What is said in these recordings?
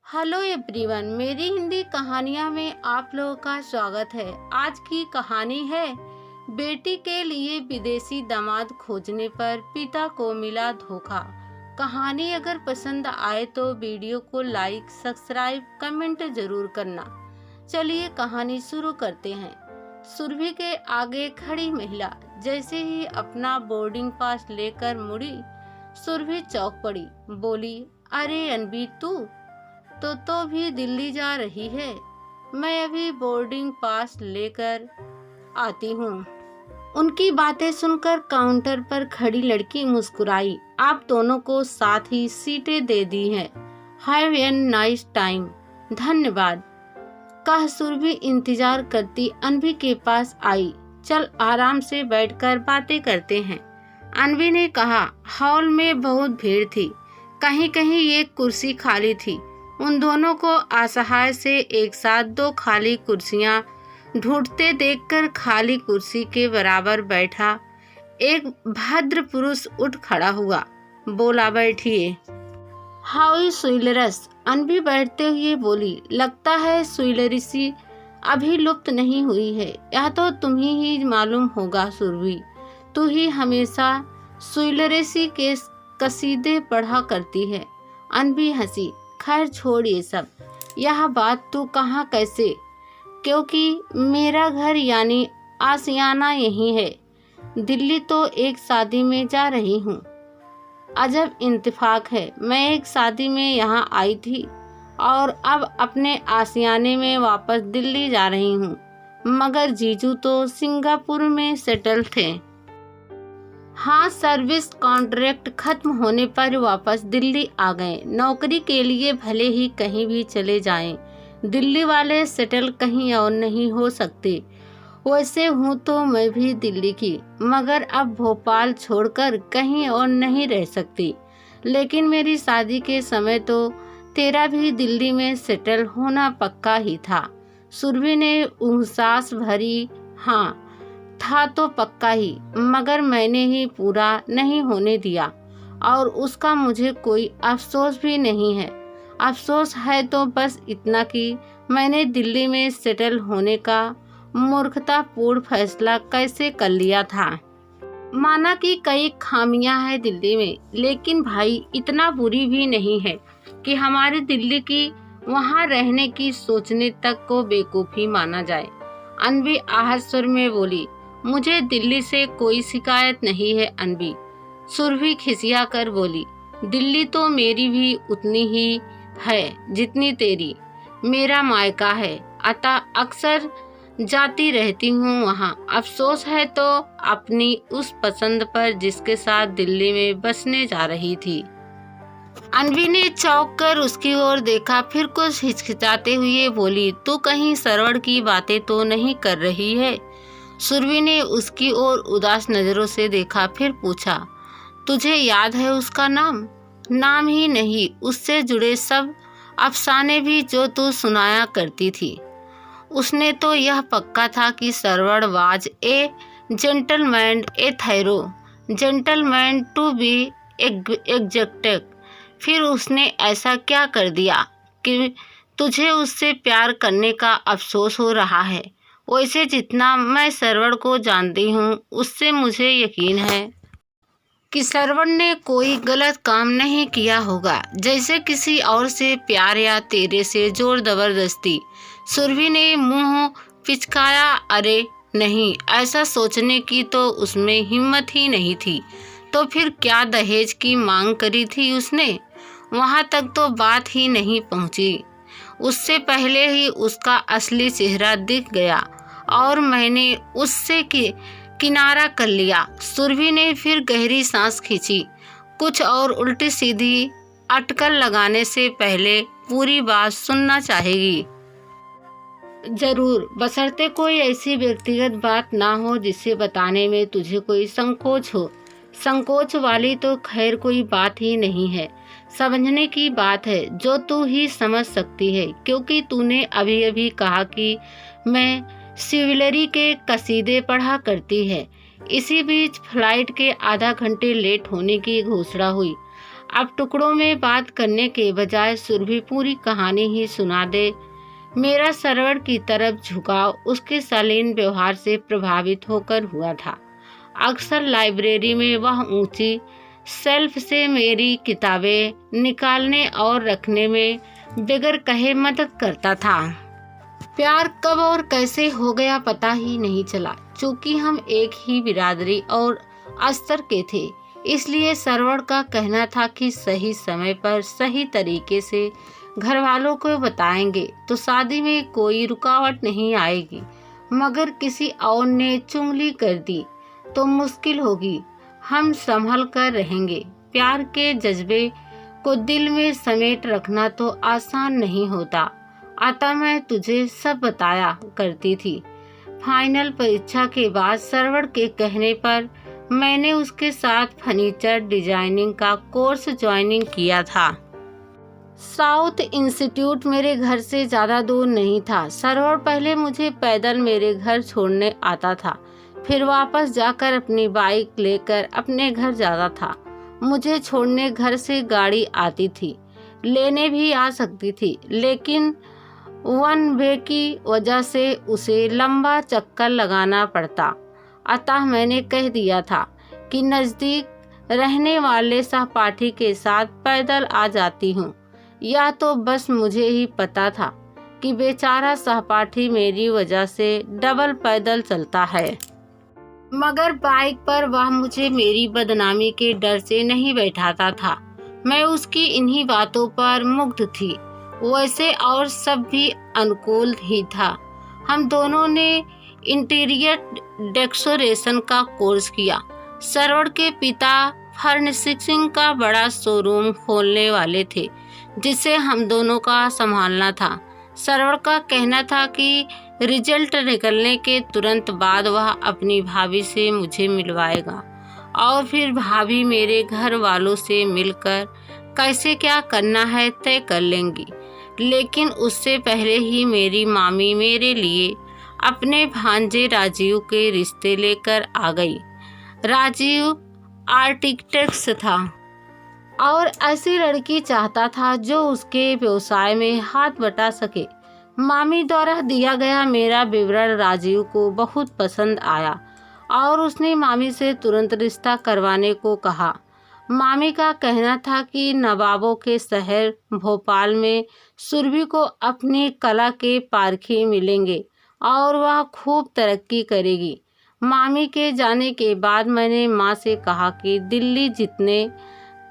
Hello everyone, मेरी हिंदी कहानियाँ में आप लोगों का स्वागत है। आज की कहानी है बेटी के लिए विदेशी दामाद खोजने पर पिता को मिला धोखा। कहानी अगर पसंद आए तो वीडियो को लाइक, सब्सक्राइब, कमेंट जरूर करना। चलिए कहानी शुरू करते हैं। सुरभि के आगे खड़ी महिला जैसे ही अपना बोर्डिंग पास लेकर मुड़ी, सुरभि चौंक पड़ी। बोली, अरे अनवी, तू तो भी दिल्ली जा रही है? मैं अभी बोर्डिंग पास लेकर आती हूँ। उनकी बातें सुनकर काउंटर पर खड़ी लड़की मुस्कुराई। आप दोनों को साथ ही सीटें दे दी हैं। Have a nice time. धन्यवाद, कह सुरभि इंतजार करती अनवी के पास आई। चल आराम से बैठकर बातें करते हैं, अनवी ने कहा। हॉल में बहुत भीड़ थी, कहीं कहीं एक कुर्सी खाली थी। उन दोनों को असहाय से एक साथ दो खाली कुर्सियां ढूंढते देखकर खाली कुर्सी के बराबर बैठा एक भद्र पुरुष उठ खड़ा हुआ। बोला, बैठिए। हाउ सुइलरस, अनवी बैठते हुए बोली। लगता है सुइलरिसी अभी लुप्त नहीं हुई है। यह तो तुम्हें ही मालूम होगा सुरभि, तू ही हमेशा सुइलरेसी के कसीदे पढ़ा करती है। अनवी हंसी। खैर छोड़ ये सब, यह बात तू कहाँ कैसे? क्योंकि मेरा घर यानी आशियाना यही है। दिल्ली तो एक शादी में जा रही हूँ। अजब इंतफाक है, मैं एक शादी में यहाँ आई थी और अब अपने आशियाने में वापस दिल्ली जा रही हूँ। मगर जीजू तो सिंगापुर में सेटल थे। हाँ, सर्विस कॉन्ट्रैक्ट खत्म होने पर वापस दिल्ली आ गए। नौकरी के लिए भले ही कहीं भी चले जाएं, दिल्ली वाले सेटल कहीं और नहीं हो सकते। वैसे हूँ तो मैं भी दिल्ली की, मगर अब भोपाल छोड़कर कहीं और नहीं रह सकती। लेकिन मेरी शादी के समय तो तेरा भी दिल्ली में सेटल होना पक्का ही था। सुरभि ने उहसास भरी, हाँ था तो पक्का ही, मगर मैंने ही पूरा नहीं होने दिया और उसका मुझे कोई अफसोस भी नहीं है। अफसोस है तो बस इतना कि मैंने दिल्ली में सेटल होने का मूर्खतापूर्ण फैसला कैसे कर लिया था। माना कि कई खामियां हैं दिल्ली में, लेकिन भाई इतना बुरी भी नहीं है कि हमारी दिल्ली की वहां रहने की सोचने तक को बेवकूफ़ी माना जाए। अनवी आहत स्वर में बोली, मुझे दिल्ली से कोई शिकायत नहीं है अनवी। सुरभि खिसिया कर बोली, दिल्ली तो मेरी भी उतनी ही है जितनी तेरी। मेरा मायका है, अतः अक्सर जाती रहती हूँ वहाँ। अफसोस है तो अपनी उस पसंद पर जिसके साथ दिल्ली में बसने जा रही थी। अनवी ने चौंक कर उसकी ओर देखा, फिर कुछ हिचकिचाते हुए बोली, तू कहीं सरवड़ की बातें तो नहीं कर रही है? सुरभि ने उसकी ओर उदास नजरों से देखा, फिर पूछा, तुझे याद है उसका नाम? नाम ही नहीं, उससे जुड़े सब अफसाने भी जो तू सुनाया करती थी। उसने तो यह पक्का था कि सरवड़ was a gentleman, a thorough gentleman to be exact. फिर उसने ऐसा क्या कर दिया कि तुझे उससे प्यार करने का अफसोस हो रहा है? वैसे जितना मैं सरवड़ को जानती हूँ, उससे मुझे यकीन है कि सरवड़ ने कोई गलत काम नहीं किया होगा, जैसे किसी और से प्यार या तेरे से जोर जबरदस्ती। सुरभि ने मुंह पिचकाया। अरे नहीं, ऐसा सोचने की तो उसमें हिम्मत ही नहीं थी। तो फिर क्या दहेज की मांग करी थी उसने? वहाँ तक तो बात ही नहीं पहुँची। उससे पहले ही उसका असली चेहरा दिख गया और मैंने उससे किनारा कर लिया। सुरभि ने फिर गहरी सांस खींची, कुछ और उल्टी सीधी अटकल लगाने से पहले पूरी बात सुनना चाहेगी। जरूर, बशर्ते कोई ऐसी व्यक्तिगत बात ना हो जिसे बताने में तुझे कोई संकोच हो। संकोच वाली तो खैर कोई बात ही नहीं है, समझने की बात है जो तू ही समझ सकती है, क्योंकि तूने अभी अभी कहा कि मैं सिविलरी के कसीदे पढ़ा करती है। इसी बीच फ्लाइट के आधा घंटे लेट होने की घोषणा हुई। अब टुकड़ों में बात करने के बजाय सुरभि पूरी कहानी ही सुना दे। मेरा सरवण की तरफ झुकाव उसके शालीन व्यवहार से प्रभावित होकर हुआ था। अक्सर लाइब्रेरी में वह ऊंची शेल्फ से मेरी किताबें निकालने और रखने में बगैर कहे मदद करता था। प्यार कब और कैसे हो गया पता ही नहीं चला। चूंकि हम एक ही बिरादरी और अस्तर के थे, इसलिए सरवण का कहना था कि सही समय पर सही तरीके से घर वालों को बताएंगे तो शादी में कोई रुकावट नहीं आएगी। मगर किसी और ने चुंगली कर दी तो मुश्किल होगी। हम संभल कर रहेंगे। प्यार के जज्बे को दिल में समेट रखना तो आसान नहीं होता। अतः मैं तुझे सब बताया करती थी। फाइनल परीक्षा के बाद सरवण के कहने पर मैंने उसके साथ फर्नीचर डिजाइनिंग का कोर्स ज्वाइनिंग किया था। साउथ इंस्टीट्यूट मेरे घर से ज़्यादा दूर नहीं था। सरवण पहले मुझे पैदल मेरे घर छोड़ने आता था, फिर वापस जाकर अपनी बाइक लेकर अपने घर जाता था। मुझे छोड़ने घर से गाड़ी आती थी, लेने भी आ सकती थी, लेकिन वन वे की वजह से उसे लंबा चक्कर लगाना पड़ता। अतः मैंने कह दिया था कि नज़दीक रहने वाले सहपाठी के साथ पैदल आ जाती हूँ। या तो बस मुझे ही पता था कि बेचारा सहपाठी मेरी वजह से डबल पैदल चलता है, मगर बाइक पर वह मुझे मेरी बदनामी के डर से नहीं बैठाता था। मैं उसकी इन्हीं बातों पर मुग्ध थी। वैसे और सब भी अनुकूल ही था। हम दोनों ने इंटीरियर डेकोरेशन का कोर्स किया। सरवण के पिता फर्निशिंग का बड़ा शोरूम खोलने वाले थे, जिसे हम दोनों का संभालना था। सरवण का कहना था कि रिजल्ट निकलने के तुरंत बाद वह अपनी भाभी से मुझे मिलवाएगा और फिर भाभी मेरे घर वालों से मिलकर कैसे क्या करना है तय कर लेंगी। लेकिन उससे पहले ही मेरी मामी मेरे लिए अपने भांजे राजीव के रिश्ते लेकर आ गई। राजीव आर्किटेक्ट था और ऐसी लड़की चाहता था जो उसके व्यवसाय में हाथ बटा सके। मामी द्वारा दिया गया मेरा विवरण राजीव को बहुत पसंद आया और उसने मामी से तुरंत रिश्ता करवाने को कहा। मामी का कहना था कि नवाबों के शहर भोपाल में सुरभि को अपनी कला के पारखी मिलेंगे और वह खूब तरक्की करेगी। मामी के जाने के बाद मैंने माँ से कहा कि दिल्ली जितने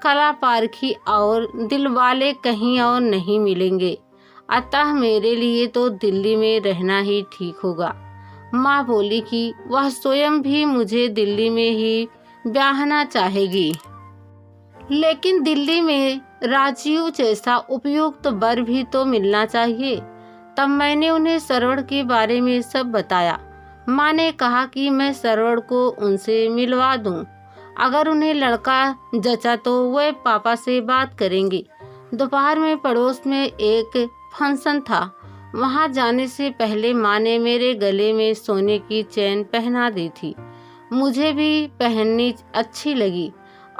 कला पारखी और दिलवाले कहीं और नहीं मिलेंगे, अतः मेरे लिए तो दिल्ली में रहना ही ठीक होगा। माँ बोली कि वह स्वयं भी मुझे दिल्ली में ही ब्याहना चाहेगी, लेकिन दिल्ली में राजीव जैसा उपयुक्त वर भी तो मिलना चाहिए। तब मैंने उन्हें सरवण के बारे में सब बताया। माँ ने कहा कि मैं सरवण को उनसे मिलवा दूं। अगर उन्हें लड़का जचा तो वे पापा से बात करेंगी। दोपहर में पड़ोस में एक फंक्शन था। वहां जाने से पहले माँ ने मेरे गले में सोने की चेन पहना दी थी। मुझे भी पहननी अच्छी लगी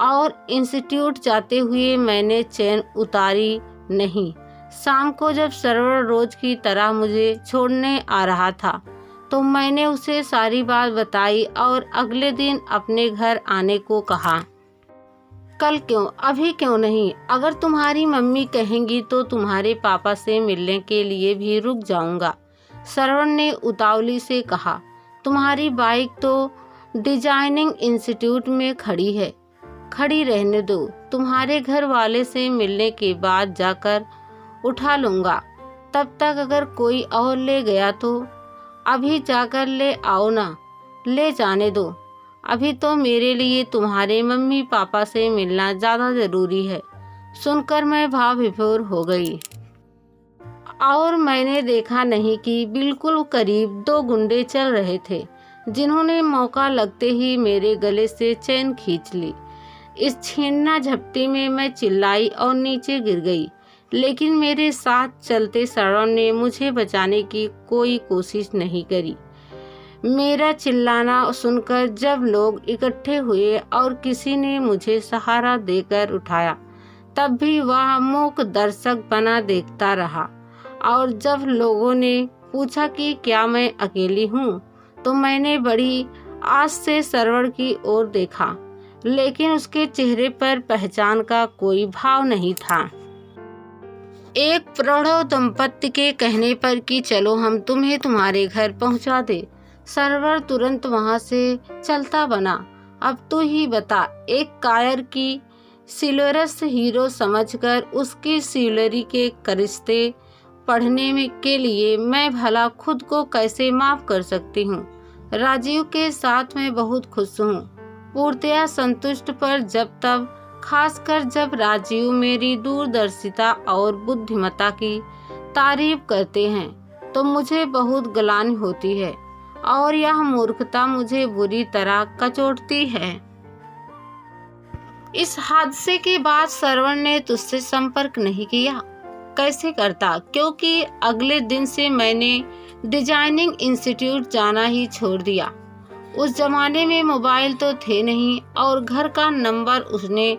और इंस्टीट्यूट जाते हुए मैंने चेन उतारी नहीं। शाम को जब सरवण रोज की तरह मुझे छोड़ने आ रहा था तो मैंने उसे सारी बात बताई और अगले दिन अपने घर आने को कहा। कल क्यों, अभी क्यों नहीं? अगर तुम्हारी मम्मी कहेंगी तो तुम्हारे पापा से मिलने के लिए भी रुक जाऊंगा। सरवण ने उतावली से कहा। तुम्हारी बाइक तो डिजाइनिंग इंस्टीट्यूट में खड़ी है, खड़ी रहने दो। तुम्हारे घर वाले से मिलने के बाद जाकर उठा लूंगा। तब तक अगर कोई और ले गया तो अभी जाकर ले आओ ना। ले जाने दो, अभी तो मेरे लिए तुम्हारे मम्मी पापा से मिलना ज़्यादा ज़रूरी है। सुनकर मैं भाव विभोर हो गई और मैंने देखा नहीं कि बिल्कुल करीब 2 गुंडे चल रहे थे, जिन्होंने मौका लगते ही मेरे गले से चैन खींच ली। इस छीना झपटी में मैं चिल्लाई और नीचे गिर गई, लेकिन मेरे साथ चलते सरवण ने मुझे बचाने की कोई कोशिश नहीं करी। मेरा चिल्लाना सुनकर जब लोग इकट्ठे हुए और किसी ने मुझे सहारा देकर उठाया तब भी वह मूक दर्शक बना देखता रहा। और जब लोगों ने पूछा कि क्या मैं अकेली हूँ, तो मैंने बड़ी आस से सरवण की ओर देखा, लेकिन उसके चेहरे पर पहचान का कोई भाव नहीं था। एक प्रौढ़ दंपत्ति के कहने पर कि चलो हम तुम्हें तुम्हारे घर पहुंचा दे, सरवर तुरंत वहां से चलता बना। अब तू ही बता, एक कायर की सिल्वरस हीरो समझकर उसकी सिल्वरी के करिश्ते पढ़ने के लिए मैं भला खुद को कैसे माफ कर सकती हूँ। राजीव के साथ मैं बहुत खुश हूँ, पूर्णतया संतुष्ट, पर जब तब खासकर जब राजीव मेरी दूरदर्शिता और बुद्धिमत्ता की तारीफ करते हैं तो मुझे बहुत ग्लानि होती है और यह मूर्खता मुझे बुरी तरह कचोटती है। इस हादसे के बाद सरवण ने तुझसे संपर्क नहीं किया? कैसे करता, क्योंकि अगले दिन से मैंने डिजाइनिंग इंस्टीट्यूट जाना ही छोड़ दिया। उस जमाने में मोबाइल तो थे नहीं और घर का नंबर उसने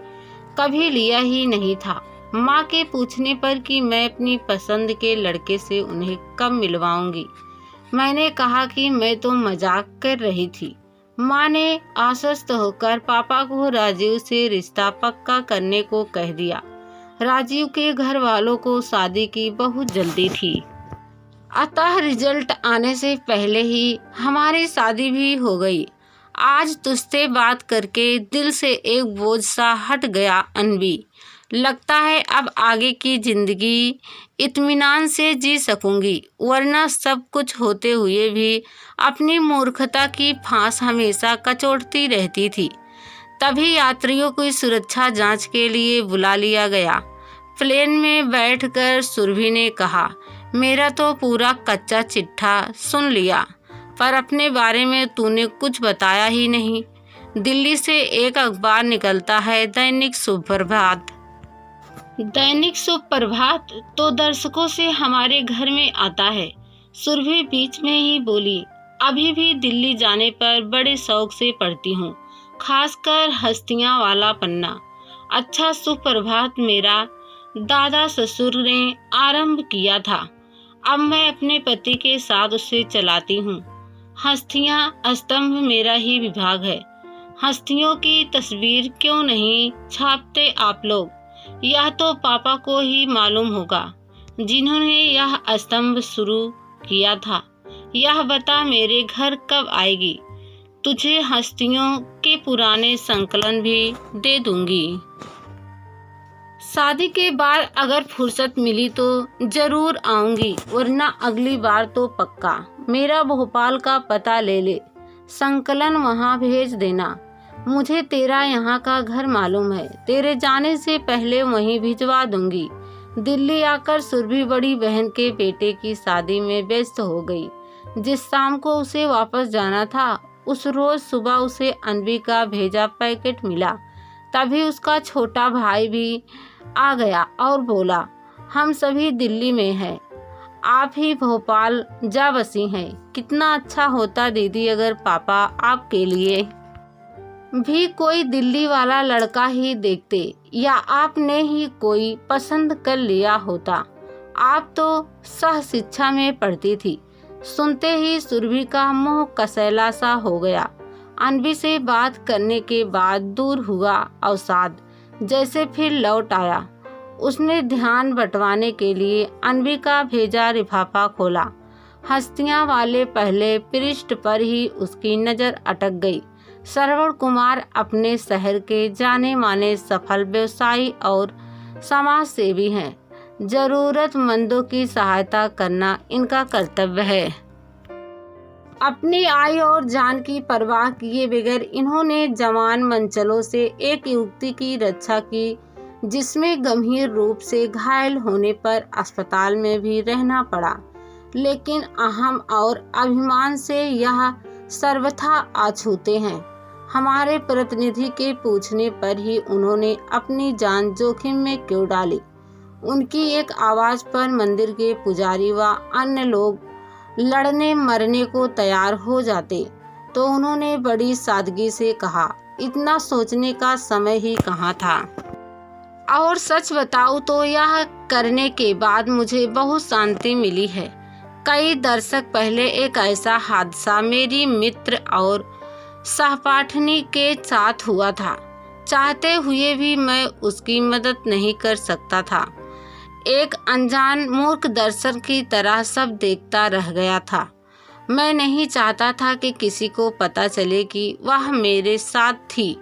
कभी लिया ही नहीं था। माँ के पूछने पर कि मैं अपनी पसंद के लड़के से उन्हें कब मिलवाऊंगी, मैंने कहा कि मैं तो मजाक कर रही थी। माँ ने आश्वस्त होकर पापा को राजीव से रिश्ता पक्का करने को कह दिया। राजीव के घर वालों को शादी की बहुत जल्दी थी, अतः रिजल्ट आने से पहले ही हमारी शादी भी हो गई। आज तुझसे बात करके दिल से एक बोझ सा हट गया अनबी। लगता है अब आगे की जिंदगी इत्मीनान से जी सकूंगी, वरना सब कुछ होते हुए भी अपनी मूर्खता की फांस हमेशा कचोटती रहती थी। तभी यात्रियों की सुरक्षा जांच के लिए बुला लिया गया। प्लेन में बैठकर सुरभि ने कहा, मेरा तो पूरा कच्चा चिट्ठा सुन लिया, पर अपने बारे में तूने कुछ बताया ही नहीं। दिल्ली से एक अखबार निकलता है, दैनिक सुप्रभात। दैनिक सुप्रभात तो दर्शकों से हमारे घर में आता है। सुरभि बीच में ही बोली, अभी भी दिल्ली जाने पर बड़े शौक से पढ़ती हूँ, खासकर हस्तियाँ वाला पन्ना। अच्छा सुप्रभात मेरा दादा ससुर ने आरंभ किया था, अब मैं अपने पति के साथ उसे चलाती हूँ। हस्तियाँ स्तंभ मेरा ही विभाग है। हस्तियों की तस्वीर क्यों नहीं छापते आप लोग? यह तो पापा को ही मालूम होगा, जिन्होंने यह स्तंभ शुरू किया था। यह बता मेरे घर कब आएगी? तुझे हस्तियों के पुराने संकलन भी दे दूंगी। शादी के बाद अगर फुर्सत मिली तो जरूर आऊंगी, वरना अगली बार तो पक्का। मेरा भोपाल का पता ले ले, संकलन वहां भेज देना। मुझे तेरा यहाँ का घर मालूम है, तेरे जाने से पहले वहीं भिजवा दूंगी। दिल्ली आकर सुरभि बड़ी बहन के बेटे की शादी में व्यस्त हो गई। जिस शाम को उसे वापस जाना था, उस रोज सुबह उसे अनबी का भेजा पैकेट मिला। तभी उसका छोटा भाई भी आ गया और बोला, हम सभी दिल्ली में हैं, आप ही भोपाल जा बसी हैं। कितना अच्छा होता दीदी अगर पापा आपके लिए भी कोई दिल्ली वाला लड़का ही देखते, या आपने ही कोई पसंद कर लिया होता। आप तो सह शिक्षा में पढ़ती थी। सुनते ही सुरभि का मुंह कसैला सा हो गया। अनबी से बात करने के बाद दूर हुआ अवसाद जैसे फिर लौट आया। उसने ध्यान बंटवाने के लिए अनबी का भेजा लिफाफा खोला। हस्तियां वाले पहले पृष्ठ पर ही उसकी नज़र अटक गई। श्रवण कुमार अपने शहर के जाने माने सफल व्यवसायी और समाज सेवी हैं। जरूरतमंदों की सहायता करना इनका कर्तव्य है। अपनी आय और जान की परवाह किए बगैर इन्होंने जवान मंचलों से एक युवती की रक्षा की, जिसमें गंभीर रूप से घायल होने पर अस्पताल में भी रहना पड़ा। लेकिन अहम और अभिमान से यह सर्वथा अछूते हैं। हमारे प्रतिनिधि के पूछने पर ही उन्होंने अपनी जान जोखिम में क्यों डाली। उनकी एक आवाज पर मंदिर के पुजारी व अन्य लोग लड़ने मरने को तैयार हो जाते, तो उन्होंने बड़ी सादगी से कहा, इतना सोचने का समय ही कहाँ था। और सच बताऊं तो यह करने के बाद मुझे बहुत शांति मिली है। कई दशक पहले एक ऐसा हादसा मेरी मित्र और सहपाठिनी के साथ हुआ था। चाहते हुए भी मैं उसकी मदद नहीं कर सकता था। एक अनजान मूर्ख दर्शक की तरह सब देखता रह गया था। मैं नहीं चाहता था कि किसी को पता चले कि वह मेरे साथ थी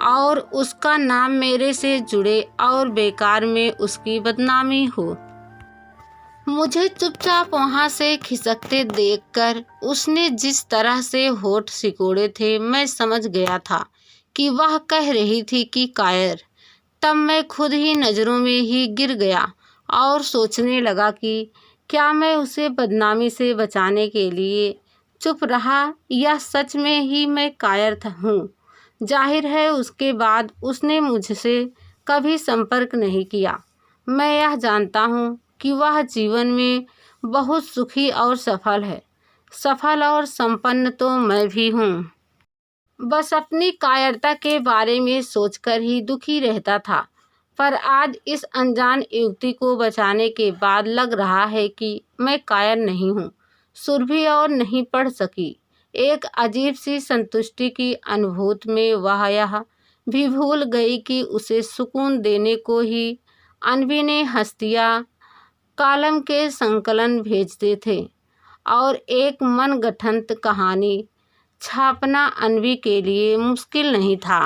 और उसका नाम मेरे से जुड़े और बेकार में उसकी बदनामी हो। मुझे चुपचाप वहां से खिसकते देखकर उसने जिस तरह से होठ सिकोड़े थे, मैं समझ गया था कि वह कह रही थी कि कायर। तब मैं खुद ही नज़रों में ही गिर गया और सोचने लगा कि क्या मैं उसे बदनामी से बचाने के लिए चुप रहा या सच में ही मैं कायर हूँ। जाहिर है उसके बाद उसने मुझसे कभी संपर्क नहीं किया। मैं यह जानता हूँ कि वह जीवन में बहुत सुखी और सफल है। सफल और संपन्न तो मैं भी हूँ। बस अपनी कायरता के बारे में सोचकर ही दुखी रहता था। पर आज इस अनजान युवती को बचाने के बाद लग रहा है कि मैं कायर नहीं हूँ, सुरभि और नहीं पढ़ सकी। एक अजीब सी संतुष्टि की अनुभूति में वह यह भी भूल गई कि उसे सुकून देने को ही अनगिनत हस्तियाँ कॉलम के संकलन भेजते थे और एक मनगढ़ंत कहानी छापना अन्वी के लिए मुश्किल नहीं था।